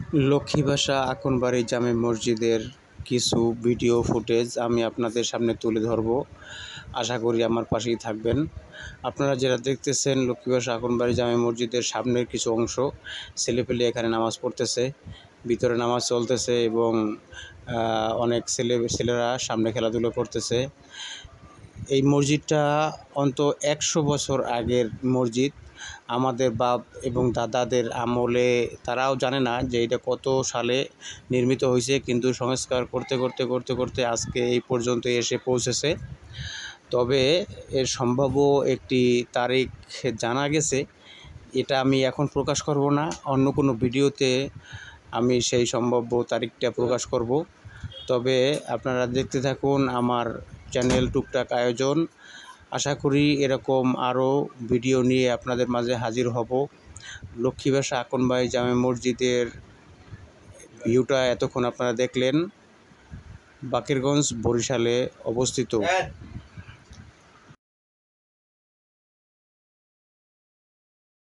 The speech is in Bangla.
লক্ষ্মীবাসা আকনবাড়ি জামে মসজিদের কিছু ভিডিও ফুটেজ আমি আপনাদের সামনে তুলে ধরব। আশা করি আমার পাশেই থাকবেন। আপনারা যারা দেখতেছেন লক্ষ্মীবাসা আকনবাড়ি জামে মসজিদের সামনের কিছু অংশ, ছেলেপেলে এখানে নামাজ পড়তেছে, ভিতরে নামাজ চলতেছে এবং অনেক ছেলেরা সামনে খেলাধুলো করতেছে। এই মসজিদটা অন্তত 100 বছর আগের মসজিদ। আমাদের বাপ এবং দাদাদের আমলে তারাও জানে না যে এটা কত সালে নির্মিত হয়েছে, কিন্তু সংস্কার করতে করতে করতে করতে আজকে এই পর্যন্ত এসে পৌঁছেছে। তবে এর সম্ভাব্য একটি তারিখ জানা গেছে, এটা আমি এখন প্রকাশ করব না, অন্য কোনো ভিডিওতে আমি সেই সম্ভাব্য তারিখটা প্রকাশ করব। তবে আপনারা দেখতে থাকুন আমার চ্যানেল টুকটাক আয়োজন। আশা করি এরকম আরও ভিডিও নিয়ে আপনাদের মাঝে হাজির হব। লক্ষ্মীবাসা আকনবাড়ি জামে মসজিদের ভিউটা এতক্ষণ আপনারা দেখলেন। বাকেরগঞ্জ, বরিশালে অবস্থিত।